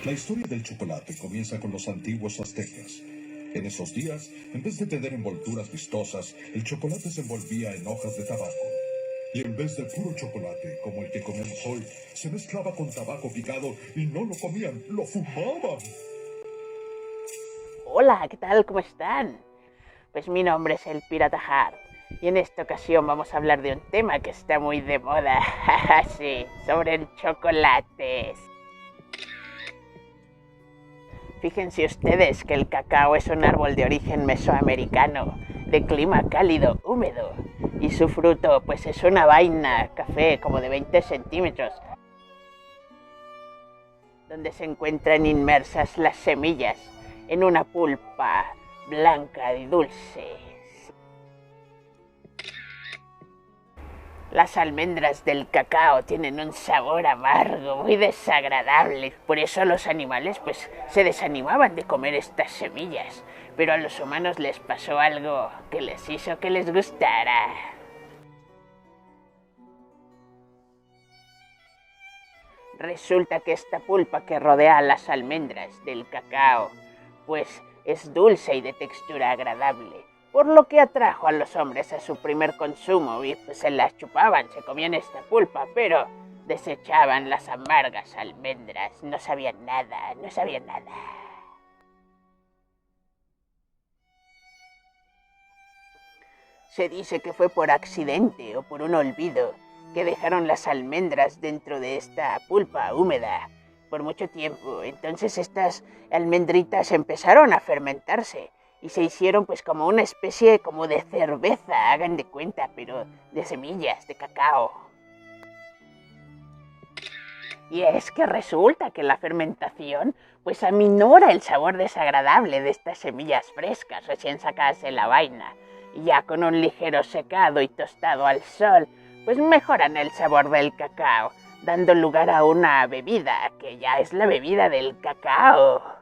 La historia del chocolate comienza con los antiguos aztecas. En esos días, en vez de tener envolturas vistosas, el chocolate se envolvía en hojas de tabaco. Y en vez de puro chocolate, como el que comemos hoy, se mezclaba con tabaco picado y no lo comían, lo fumaban. Hola, ¿qué tal? ¿Cómo están? Pues mi nombre es el Pirata Hart y en esta ocasión vamos a hablar de un tema que está muy de moda, sí, sobre el chocolate. Fíjense ustedes que el cacao es un árbol de origen mesoamericano, de clima cálido, húmedo, y su fruto pues es una vaina café como de 20 centímetros, donde se encuentran inmersas las semillas en una pulpa blanca y dulce. Las almendras del cacao tienen un sabor amargo, muy desagradable. Por eso los animales pues se desanimaban de comer estas semillas. Pero a los humanos les pasó algo que les hizo que les gustara. Resulta que esta pulpa que rodea a las almendras del cacao pues es dulce y de textura agradable, por lo que atrajo a los hombres a su primer consumo y pues se las chupaban, se comían esta pulpa, pero desechaban las amargas almendras, no sabían nada. Se dice que fue por accidente o por un olvido que dejaron las almendras dentro de esta pulpa húmeda por mucho tiempo. Entonces estas almendritas empezaron a fermentarse y se hicieron pues como una especie como de cerveza, hagan de cuenta, pero de semillas de cacao. Y es que resulta que la fermentación pues aminora el sabor desagradable de estas semillas frescas recién sacadas de la vaina, y ya con un ligero secado y tostado al sol pues mejoran el sabor del cacao, dando lugar a una bebida que ya es la bebida del cacao.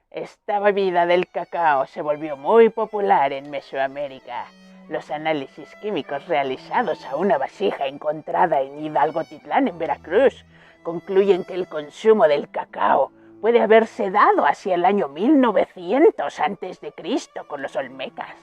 Esta bebida del cacao se volvió muy popular en Mesoamérica. Los análisis químicos realizados a una vasija encontrada en Hidalgotitlán, en Veracruz, concluyen que el consumo del cacao puede haberse dado hacia el año 1900 a.C. con los olmecas.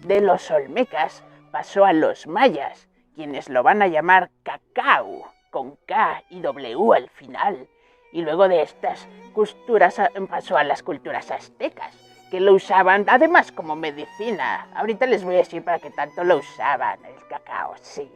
De los olmecas pasó a los mayas, quienes lo van a llamar cacao, con K y W al final. Y luego de estas culturas pasó a las culturas aztecas, que lo usaban además como medicina. Ahorita les voy a decir para qué tanto lo usaban, el cacao, sí.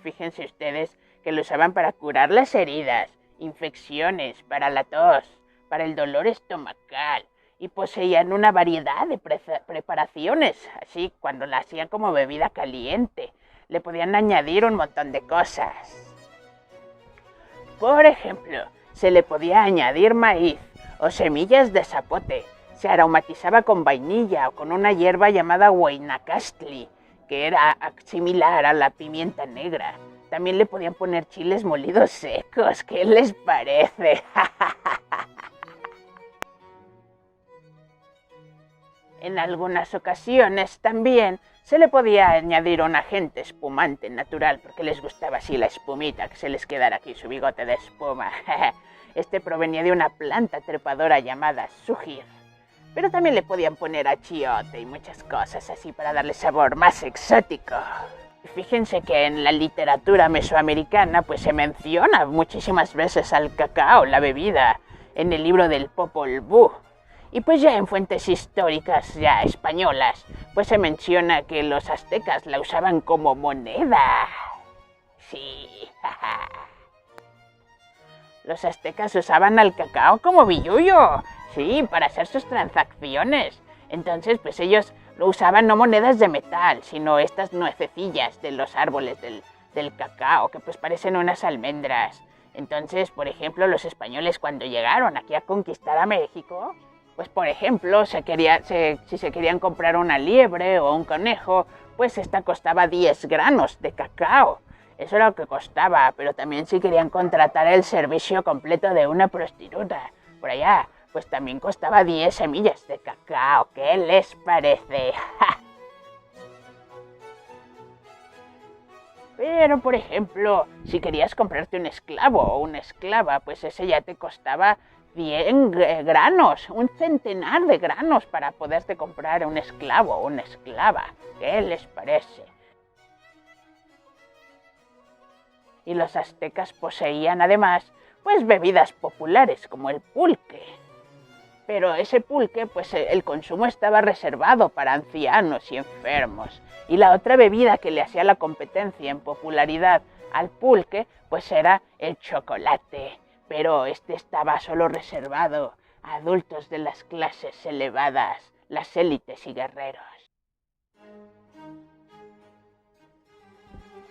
Fíjense ustedes que lo usaban para curar las heridas, infecciones, para la tos, para el dolor estomacal, y poseían una variedad de preparaciones, así cuando la hacían como bebida caliente, le podían añadir un montón de cosas. Por ejemplo, se le podía añadir maíz o semillas de zapote, se aromatizaba con vainilla o con una hierba llamada huaynacastli, que era similar a la pimienta negra. También le podían poner chiles molidos secos, ¿qué les parece? En algunas ocasiones también se le podía añadir un agente espumante natural, porque les gustaba así la espumita, que se les quedara aquí su bigote de espuma. Este provenía de una planta trepadora llamada sugir. Pero también le podían poner achiote y muchas cosas así para darle sabor más exótico. Fíjense que en la literatura mesoamericana pues se menciona muchísimas veces al cacao, la bebida, en el libro del Popol Vuh. Y pues ya en fuentes históricas ya españolas, pues se menciona que los aztecas la usaban como moneda. Sí, Los aztecas usaban al cacao como billullo, sí, para hacer sus transacciones. Entonces, pues ellos lo usaban no monedas de metal, sino estas nuececillas de los árboles del cacao, que pues parecen unas almendras. Entonces, por ejemplo, los españoles cuando llegaron aquí a conquistar a México, pues por ejemplo, si se querían comprar una liebre o un conejo, pues esta costaba 10 granos de cacao. Eso era lo que costaba, pero también si querían contratar el servicio completo de una prostituta por allá, pues también costaba 10 semillas de cacao. ¿Qué les parece? ¡Ja! Pero, por ejemplo, si querías comprarte un esclavo o una esclava, pues ese ya te costaba 100 granos, un centenar de granos para poderte comprar un esclavo o una esclava. ¿Qué les parece? Y los aztecas poseían además, pues bebidas populares como el pulque. Pero ese pulque, pues el consumo estaba reservado para ancianos y enfermos. Y la otra bebida que le hacía la competencia en popularidad al pulque, pues era el chocolate. Pero este estaba solo reservado a adultos de las clases elevadas, las élites y guerreros.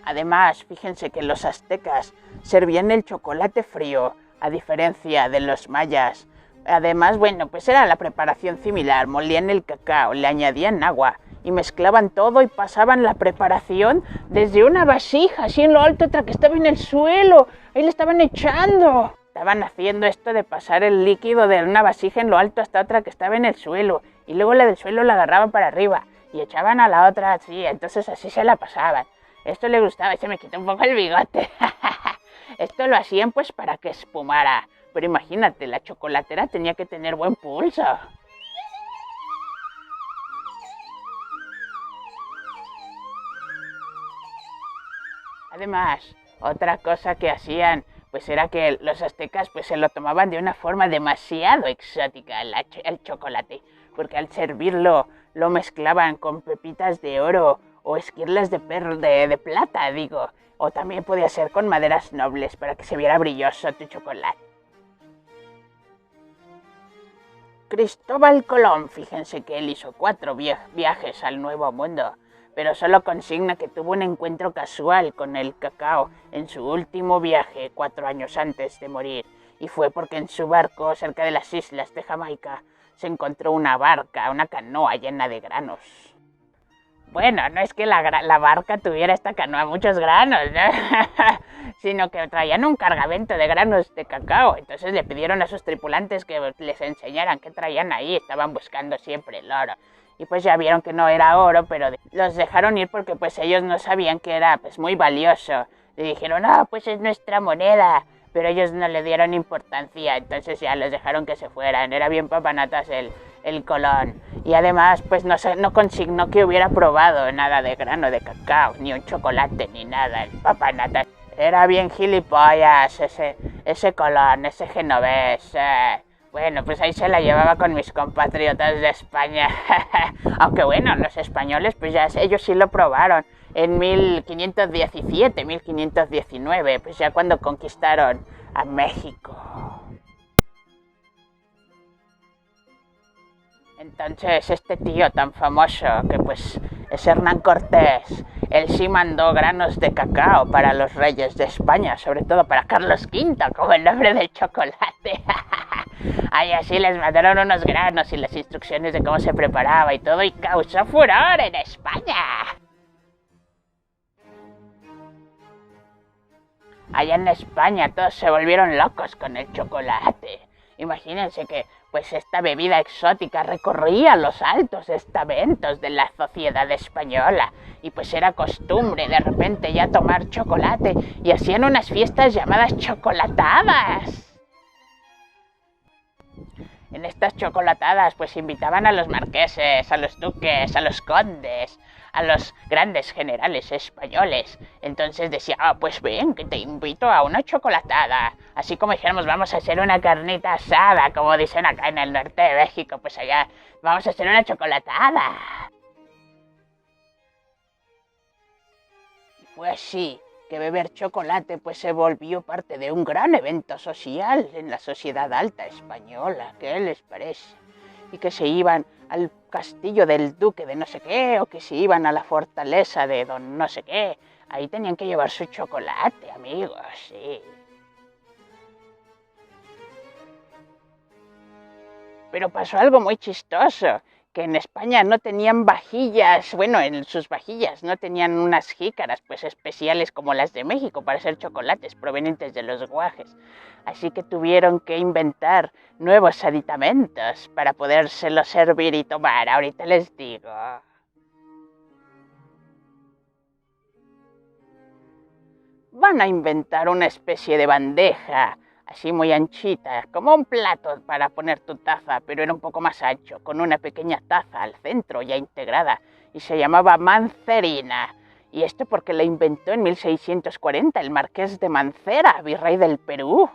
Además, fíjense que los aztecas servían el chocolate frío, a diferencia de los mayas. Además, bueno, pues era la preparación similar, molían el cacao, le añadían agua y mezclaban todo y pasaban la preparación desde una vasija, así en lo alto, otra que estaba en el suelo, ahí le estaban echando. Estaban haciendo esto de pasar el líquido de una vasija en lo alto hasta otra que estaba en el suelo y luego la del suelo la agarraban para arriba y echaban a la otra así, entonces así se la pasaban. Esto le gustaba y se me quitó un poco el bigote. Esto lo hacían pues para que espumara. Pero imagínate, la chocolatera tenía que tener buen pulso. Además, otra cosa que hacían, pues era que los aztecas pues se lo tomaban de una forma demasiado exótica el chocolate. Porque al servirlo, lo mezclaban con pepitas de oro o esquirlas de plata, digo. O también podía ser con maderas nobles para que se viera brilloso tu chocolate. Cristóbal Colón, fíjense que él hizo 4 viajes al Nuevo Mundo, pero solo consigna que tuvo un encuentro casual con el cacao en su último viaje 4 años antes de morir, y fue porque en su barco cerca de las islas de Jamaica se encontró una canoa llena de granos. Bueno, no es que la barca tuviera esta canoa muchos granos, ¿no? Sino que traían un cargamento de granos de cacao. Entonces le pidieron a sus tripulantes que les enseñaran qué traían ahí. Estaban buscando siempre el oro. Y pues ya vieron que no era oro, pero los dejaron ir porque pues ellos no sabían que era pues muy valioso. Le dijeron, pues es nuestra moneda. Pero ellos no le dieron importancia, entonces ya los dejaron que se fueran. Era bien papanatas el Colón. Y además, pues no consignó que hubiera probado nada de grano de cacao, ni un chocolate, ni nada. El papanatas. Era bien gilipollas ese Colón, ese genovés. Bueno, pues ahí se la llevaba con mis compatriotas de España. Aunque bueno, los españoles, pues ya ellos sí lo probaron. En 1517, 1519, pues ya cuando conquistaron a México. Entonces este tío tan famoso que pues es Hernán Cortés, él sí mandó granos de cacao para los reyes de España, sobre todo para Carlos V, como el nombre del chocolate. Ahí así les mandaron unos granos y las instrucciones de cómo se preparaba y todo, y causó furor en España. Allá en España todos se volvieron locos con el chocolate. Imagínense que pues esta bebida exótica recorría los altos estamentos de la sociedad española y pues era costumbre de repente ya tomar chocolate y hacían unas fiestas llamadas chocolatadas. En estas chocolatadas pues invitaban a los marqueses, a los duques, a los condes, a los grandes generales españoles. Entonces decía, pues ven, que te invito a una chocolatada. Así como dijéramos, vamos a hacer una carnita asada, como dicen acá en el norte de México, pues allá vamos a hacer una chocolatada. Y fue así que beber chocolate pues se volvió parte de un gran evento social en la sociedad alta española. ¿Qué les parece? Y que se iban al castillo del duque de no sé qué, o que se iban a la fortaleza de don no sé qué. Ahí tenían que llevar su chocolate, amigos, sí. Pero pasó algo muy chistoso, que en España no tenían vajillas, bueno, en sus vajillas no tenían unas jícaras pues especiales como las de México para hacer chocolates provenientes de los guajes. Así que tuvieron que inventar nuevos aditamentos para podérselo servir y tomar. Ahorita les digo. van a inventar una especie de bandeja, así muy anchita, como un plato para poner tu taza, pero era un poco más ancho, con una pequeña taza al centro ya integrada, y se llamaba Mancerina. Y esto porque la inventó en 1640 el marqués de Mancera, virrey del Perú.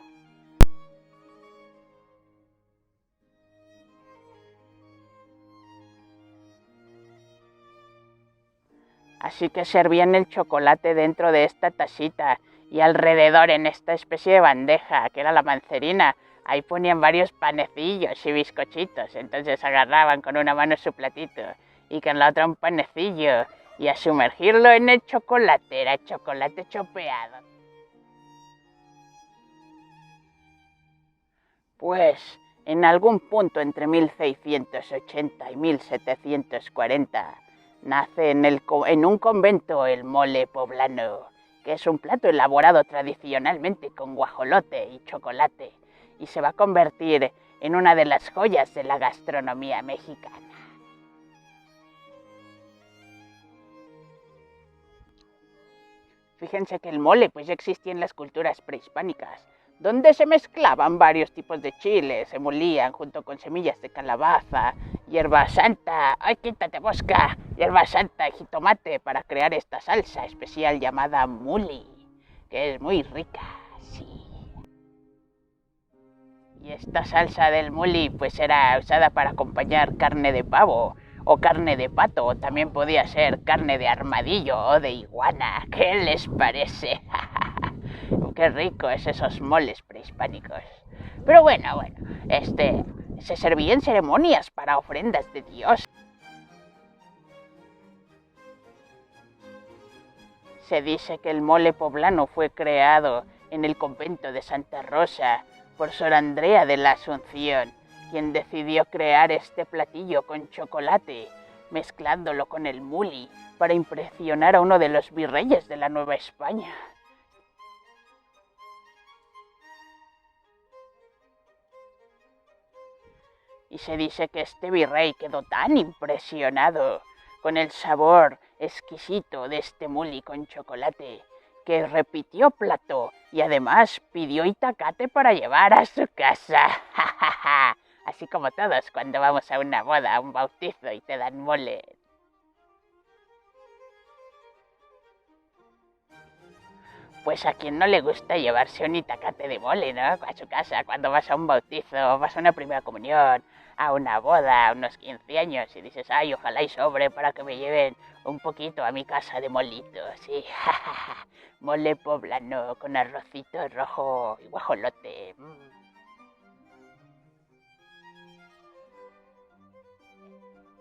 Así que servían el chocolate dentro de esta tacita y alrededor en esta especie de bandeja, que era la mancerina, ahí ponían varios panecillos y bizcochitos. Entonces agarraban con una mano su platito y con la otra un panecillo y a sumergirlo en el chocolate, era chocolate chopeado. Pues en algún punto entre 1680 y 1740 nace en un convento el mole poblano, que es un plato elaborado tradicionalmente con guajolote y chocolate, y se va a convertir en una de las joyas de la gastronomía mexicana. Fíjense que el mole pues ya existía en las culturas prehispánicas, donde se mezclaban varios tipos de chiles, se molían junto con semillas de calabaza, hierba santa, ¡ay, quítate mosca!, hierba santa y jitomate para crear esta salsa especial llamada muli, que es muy rica, sí. Y esta salsa del muli pues era usada para acompañar carne de pavo o carne de pato, o también podía ser carne de armadillo o de iguana. ¿Qué les parece? Qué rico es esos moles prehispánicos. Pero bueno, se servía en ceremonias para ofrendas de Dios. Se dice que el mole poblano fue creado en el convento de Santa Rosa por Sor Andrea de la Asunción, quien decidió crear este platillo con chocolate, mezclándolo con el muli para impresionar a uno de los virreyes de la Nueva España. Y se dice que este virrey quedó tan impresionado con el sabor exquisito de este muli con chocolate que repitió plato y además pidió itacate para llevar a su casa. Así como todos cuando vamos a una boda, a un bautizo y te dan mole. Pues a quien no le gusta llevarse un itacate de mole, ¿no?, a su casa cuando vas a un bautizo, vas a una primera comunión, a una boda, a unos 15 años y dices, ay, ojalá y sobre para que me lleven un poquito a mi casa de molito, sí, mole poblano con arrocito rojo y guajolote.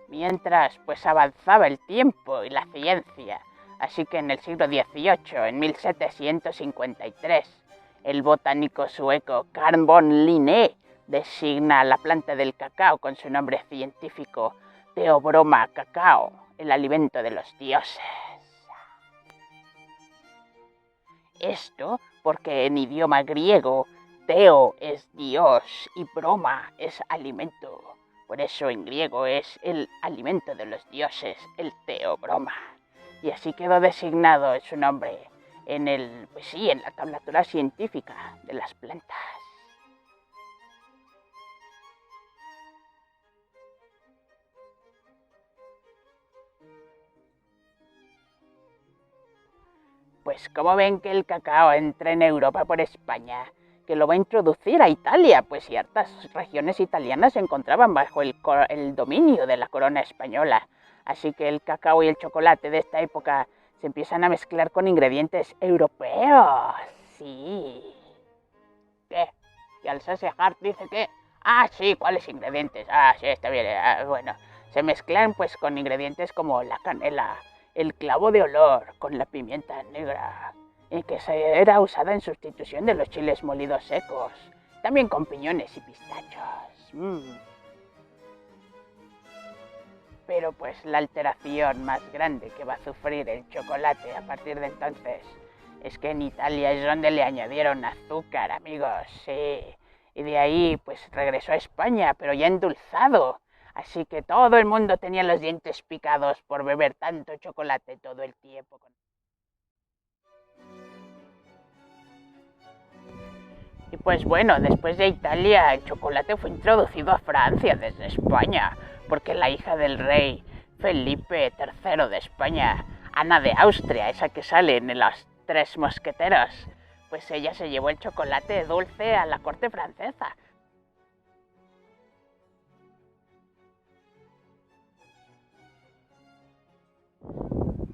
Mientras, pues avanzaba el tiempo y la ciencia, así que en el siglo XVIII, en 1753, el botánico sueco Carl von Linné designa la planta del cacao con su nombre científico Theobroma cacao, el alimento de los dioses. Esto porque en idioma griego, Theo es Dios y broma es alimento. Por eso en griego es el alimento de los dioses, el Theobroma. Y así quedó designado su nombre en la tablatura científica de las plantas. Pues como ven que el cacao entra en Europa por España, que lo va a introducir a Italia, pues ciertas regiones italianas se encontraban bajo el dominio de la corona española. Así que el cacao y el chocolate de esta época se empiezan a mezclar con ingredientes europeos. Sí. ¿Qué? Y al Hart dice que... Ah, sí, ¿cuáles ingredientes? Ah, sí, está bien. Bueno, se mezclan pues con ingredientes como la canela, el clavo de olor, con la pimienta negra, que era usada en sustitución de los chiles molidos secos, también con piñones y pistachos. Pero pues la alteración más grande que va a sufrir el chocolate a partir de entonces es que en Italia es donde le añadieron azúcar, amigos, sí. Y de ahí pues regresó a España, pero ya endulzado. Así que todo el mundo tenía los dientes picados por beber tanto chocolate todo el tiempo. Y pues bueno, después de Italia, el chocolate fue introducido a Francia desde España, porque la hija del rey Felipe III de España, Ana de Austria, esa que sale en Los Tres Mosqueteros, pues ella se llevó el chocolate dulce a la corte francesa.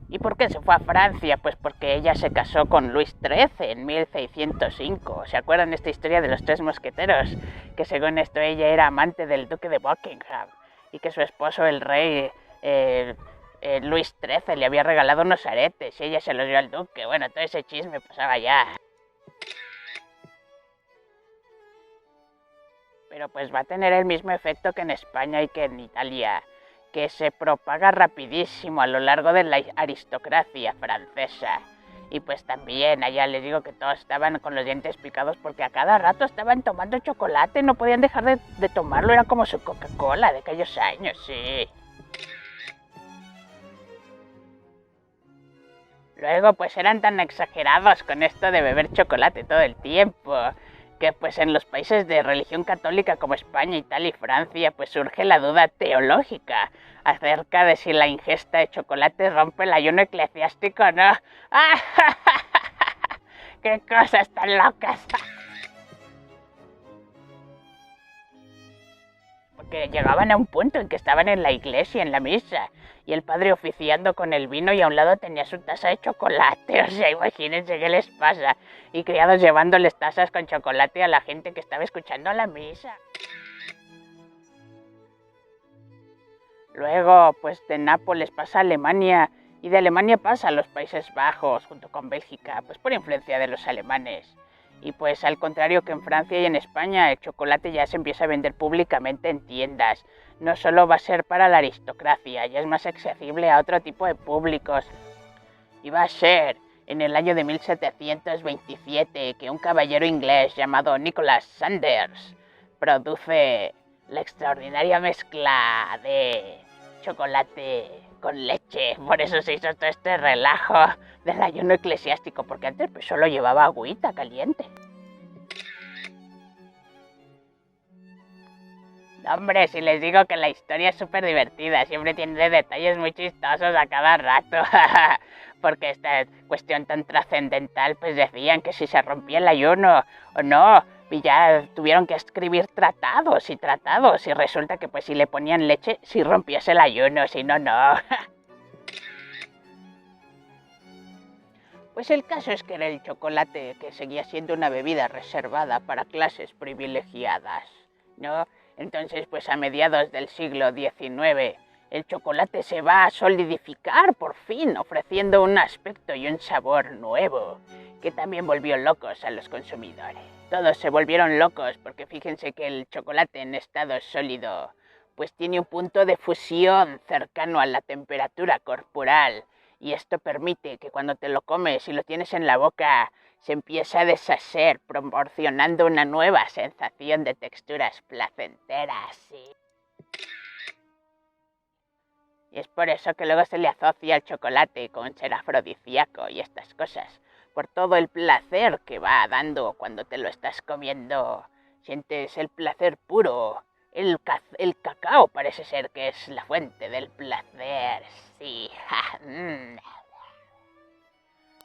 ¿Y por qué se fue a Francia? Pues porque ella se casó con Luis XIII en 1605. ¿Se acuerdan de esta historia de los Tres Mosqueteros? Que según esto ella era amante del duque de Buckingham y que su esposo, el rey Luis XIII, le había regalado unos aretes y ella se los dio al duque. Bueno, todo ese chisme pasaba ya. Pero pues va a tener el mismo efecto que en España y que en Italia, que se propaga rapidísimo a lo largo de la aristocracia francesa. Y pues también allá les digo que todos estaban con los dientes picados porque a cada rato estaban tomando chocolate, no podían dejar de tomarlo, era como su Coca-Cola de aquellos años, sí. Luego pues eran tan exagerados con esto de beber chocolate todo el tiempo, que pues en los países de religión católica como España, Italia y Francia pues surge la duda teológica acerca de si la ingesta de chocolate rompe el ayuno eclesiástico o no. ¡Qué cosas tan locas! Porque llegaban a un punto en que estaban en la iglesia, en la misa, y el padre oficiando con el vino y a un lado tenía su taza de chocolate. O sea, imagínense qué les pasa. Y criados llevándoles tazas con chocolate a la gente que estaba escuchando la misa. Luego, pues de Nápoles pasa a Alemania y de Alemania pasa a los Países Bajos junto con Bélgica, pues por influencia de los alemanes. Y pues al contrario que en Francia y en España, el chocolate ya se empieza a vender públicamente en tiendas. No solo va a ser para la aristocracia, ya es más accesible a otro tipo de públicos. Y va a ser en el año de 1727 que un caballero inglés llamado Nicholas Sanders produce la extraordinaria mezcla de chocolate con leche. Por eso se hizo todo este relajo del ayuno eclesiástico, porque antes pues solo llevaba agüita caliente. Hombre, si les digo que la historia es súper divertida, siempre tiene detalles muy chistosos a cada rato. Porque esta cuestión tan trascendental, pues decían que si se rompía el ayuno o no, y ya tuvieron que escribir tratados, y resulta que pues si le ponían leche, si rompías el ayuno, si no, no. Pues el caso es que era el chocolate que seguía siendo una bebida reservada para clases privilegiadas, ¿no? Entonces, pues a mediados del siglo XIX, el chocolate se va a solidificar por fin, ofreciendo un aspecto y un sabor nuevo, que también volvió locos a los consumidores. Todos se volvieron locos porque fíjense que el chocolate en estado sólido, pues tiene un punto de fusión cercano a la temperatura corporal, y esto permite que cuando te lo comes y lo tienes en la boca, se empieza a deshacer, proporcionando una nueva sensación de texturas placenteras, ¿sí? Y es por eso que luego se le asocia al chocolate con ser afrodisíaco y estas cosas, por todo el placer que va dando cuando te lo estás comiendo. Sientes el placer puro. El cacao parece ser que es la fuente del placer, sí.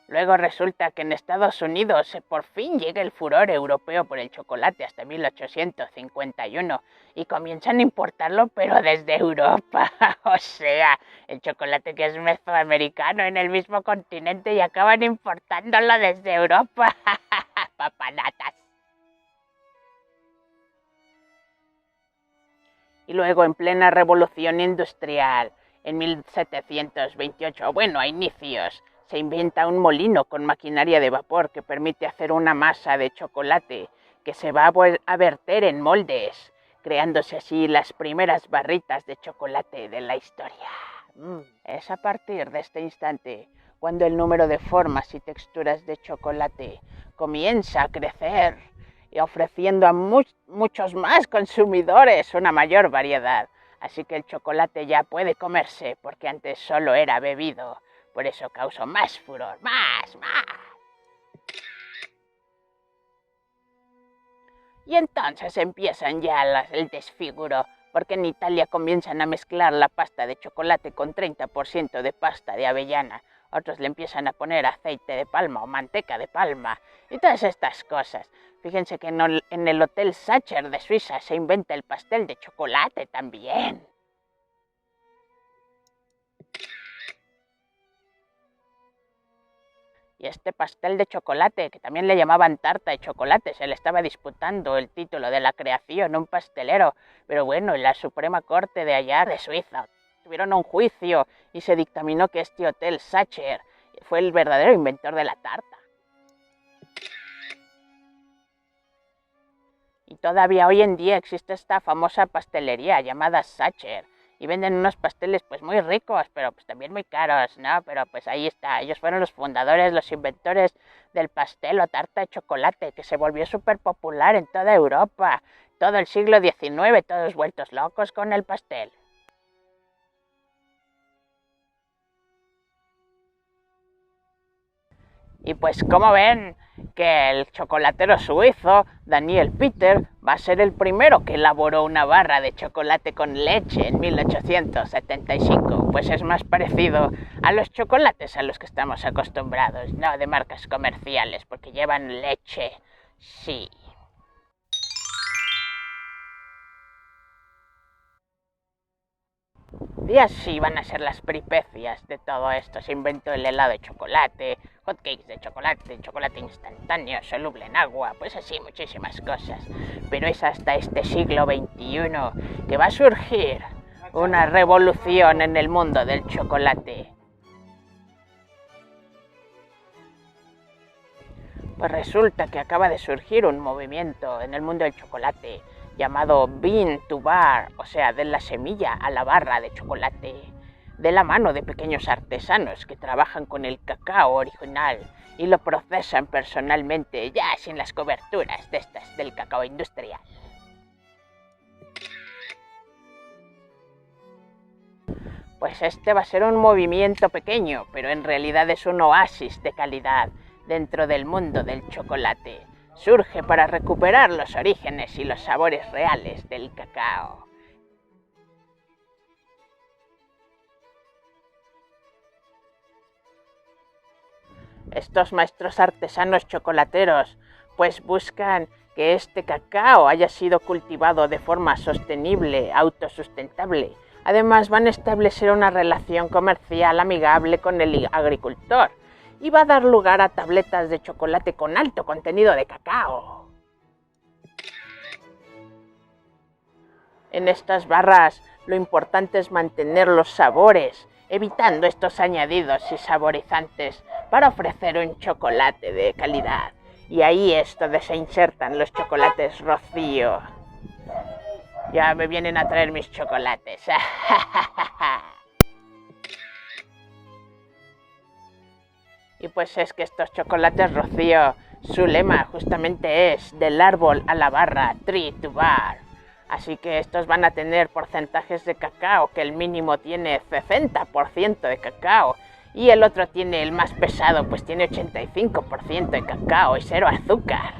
Luego resulta que en Estados Unidos por fin llega el furor europeo por el chocolate hasta 1851 y comienzan a importarlo pero desde Europa. O sea, el chocolate que es mesoamericano en el mismo continente y acaban importándolo desde Europa. Papanatas. Y luego en plena revolución industrial, en 1728, bueno, a inicios, se inventa un molino con maquinaria de vapor que permite hacer una masa de chocolate que se va a verter en moldes, creándose así las primeras barritas de chocolate de la historia. Es a partir de este instante cuando el número de formas y texturas de chocolate comienza a crecer y ofreciendo a muchos más consumidores una mayor variedad. Así que el chocolate ya puede comerse porque antes solo era bebido. Por eso causó más furor, más. Y entonces empiezan ya el desfiguro, porque en Italia comienzan a mezclar la pasta de chocolate con 30% de pasta de avellana. Otros le empiezan a poner aceite de palma o manteca de palma y todas estas cosas. Fíjense que en el Hotel Sacher de Suiza se inventa el pastel de chocolate también. Y este pastel de chocolate, que también le llamaban tarta de chocolate, se le estaba disputando el título de la creación a un pastelero. Pero bueno, en la Suprema Corte de allá de Suiza tuvieron un juicio y se dictaminó que este Hotel Sacher fue el verdadero inventor de la tarta. Y todavía hoy en día existe esta famosa pastelería llamada Sacher. Y venden unos pasteles pues muy ricos, pero pues también muy caros, ¿no? Pero pues ahí está, ellos fueron los fundadores, los inventores del pastel o tarta de chocolate, que se volvió súper popular en toda Europa. Todo el siglo XIX, todos vueltos locos con el pastel. Y pues como ven que el chocolatero suizo Daniel Peter va a ser el primero que elaboró una barra de chocolate con leche en 1875, pues es más parecido a los chocolates a los que estamos acostumbrados, no de marcas comerciales, porque llevan leche, sí. Y así van a ser las peripecias de todo esto. Se inventó el helado de chocolate, hotcakes de chocolate instantáneo, soluble en agua, pues así muchísimas cosas. Pero es hasta este siglo XXI que va a surgir una revolución en el mundo del chocolate. Pues resulta que acaba de surgir un movimiento en el mundo del chocolate llamado Bean to Bar, o sea, de la semilla a la barra de chocolate, de la mano de pequeños artesanos que trabajan con el cacao original y lo procesan personalmente, ya sin las coberturas de estas del cacao industrial. Pues este va a ser un movimiento pequeño, pero en realidad es un oasis de calidad dentro del mundo del chocolate. Surge para recuperar los orígenes y los sabores reales del cacao. Estos maestros artesanos chocolateros pues buscan que este cacao haya sido cultivado de forma sostenible, autosustentable. Además van a establecer una relación comercial amigable con el agricultor y va a dar lugar a tabletas de chocolate con alto contenido de cacao. En estas barras lo importante es mantener los sabores, evitando estos añadidos y saborizantes para ofrecer un chocolate de calidad. Y ahí es donde se insertan los chocolates Rocío. Ya me vienen a traer mis chocolates. Y pues es que estos chocolates Rocío, su lema justamente es del árbol a la barra, tree to bar. Así que estos van a tener porcentajes de cacao, que el mínimo tiene 60% de cacao. Y el otro tiene, el más pesado, pues tiene 85% de cacao y 0 azúcar.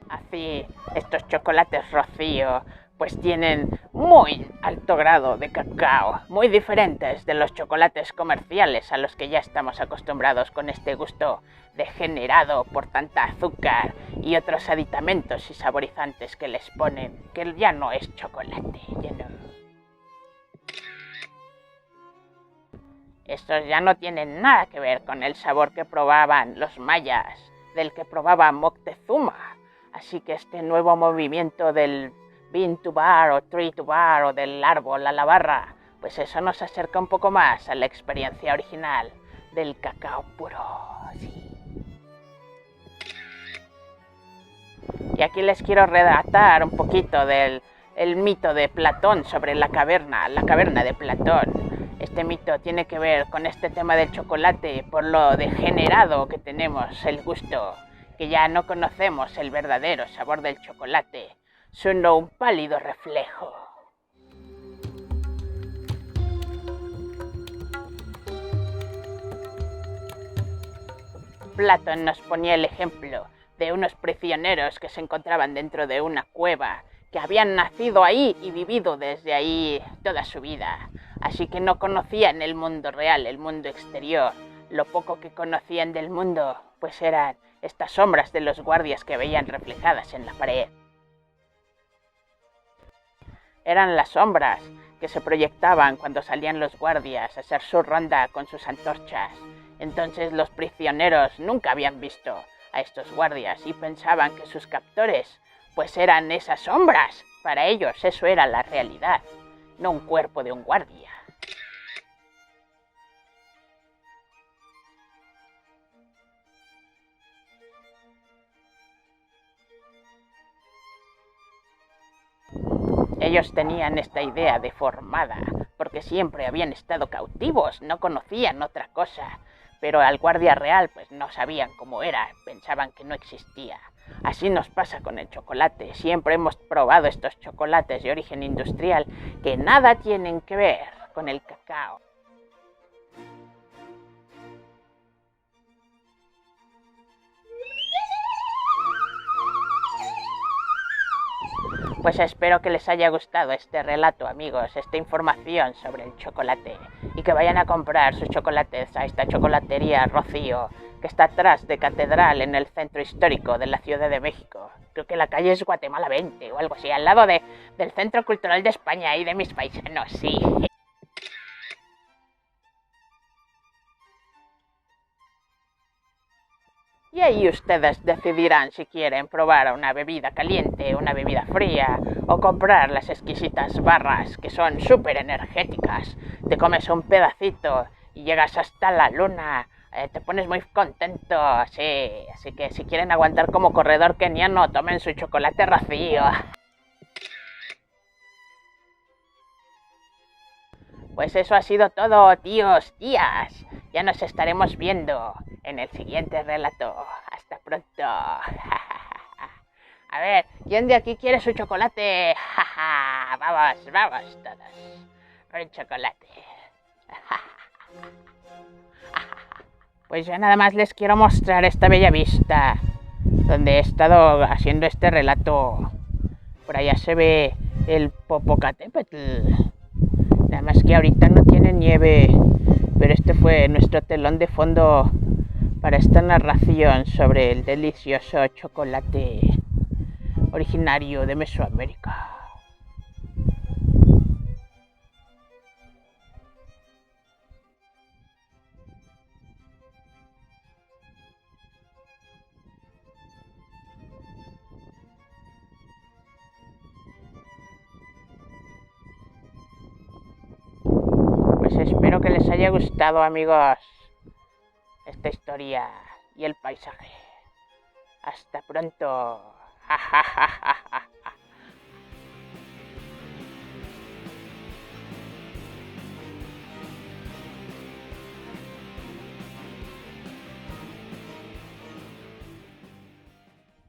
Así, estos chocolates Rocío pues tienen muy alto grado de cacao, muy diferentes de los chocolates comerciales a los que ya estamos acostumbrados con este gusto degenerado por tanta azúcar y otros aditamentos y saborizantes que les ponen, que ya no es chocolate, ya no. Estos ya no tienen nada que ver con el sabor que probaban los mayas, del que probaba Moctezuma. Así que este nuevo movimiento del Bean to Bar o Tree to Bar o del árbol a la barra, pues eso nos acerca un poco más a la experiencia original del cacao puro. Sí. Y aquí les quiero relatar un poquito del mito de Platón sobre la caverna de Platón. Este mito tiene que ver con este tema del chocolate por lo degenerado que tenemos el gusto, que ya no conocemos el verdadero sabor del chocolate, sino un pálido reflejo. Platón nos ponía el ejemplo de unos prisioneros que se encontraban dentro de una cueva, que habían nacido ahí y vivido desde ahí toda su vida. Así que no conocían el mundo real, el mundo exterior. Lo poco que conocían del mundo, pues eran estas sombras de los guardias que veían reflejadas en la pared. Eran las sombras que se proyectaban cuando salían los guardias a hacer su ronda con sus antorchas. Entonces los prisioneros nunca habían visto a estos guardias y pensaban que sus captores pues eran esas sombras. Para ellos eso era la realidad, no un cuerpo de un guardia. Ellos tenían esta idea deformada, porque siempre habían estado cautivos, no conocían otra cosa. Pero al guardia real pues no sabían cómo era, pensaban que no existía. Así nos pasa con el chocolate. Siempre hemos probado estos chocolates de origen industrial que nada tienen que ver con el cacao. Pues espero que les haya gustado este relato, amigos, esta información sobre el chocolate, y que vayan a comprar sus chocolates a esta chocolatería Rocío, que está atrás de Catedral en el centro histórico de la Ciudad de México. Creo que la calle es Guatemala 20 o algo así, al lado del Centro Cultural de España y de mis paisanos, sí. Y ahí ustedes decidirán si quieren probar una bebida caliente, una bebida fría, o comprar las exquisitas barras que son súper energéticas. Te comes un pedacito y llegas hasta la luna, te pones muy contento, sí. Así que si quieren aguantar como corredor keniano, tomen su chocolate Rocío. Pues eso ha sido todo, tíos, tías. Ya nos estaremos viendo en el siguiente relato. Hasta pronto. A ver, ¿quién de aquí quiere su chocolate? Vamos, vamos todos. Por el chocolate. Pues yo nada más les quiero mostrar esta bella vista donde he estado haciendo este relato. Por allá se ve el Popocatépetl. Nada más que ahorita no tiene nieve, pero este fue nuestro telón de fondo para esta narración sobre el delicioso chocolate originario de Mesoamérica. Pues espero que les haya gustado, amigos, esta historia y el paisaje. Hasta pronto.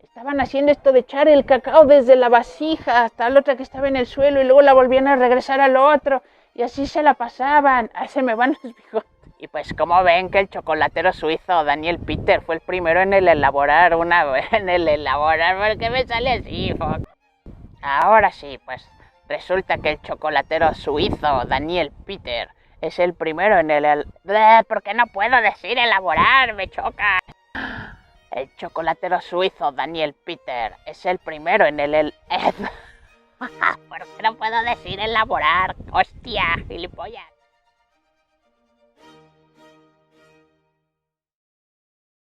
Estaban haciendo esto de echar el cacao desde la vasija hasta la otra que estaba en el suelo y luego la volvían a regresar al otro y así se la pasaban. Ahí se me van los bigotes. Y pues como ven que el chocolatero suizo Daniel Peter fue el primero en el elaborar ¿por qué me sale así, fuck? Ahora sí, pues resulta que el chocolatero suizo Daniel Peter es el primero en ¿por qué no puedo decir elaborar? Me choca. El chocolatero suizo Daniel Peter es el primero en ¿por qué no puedo decir elaborar? Hostia, gilipollas.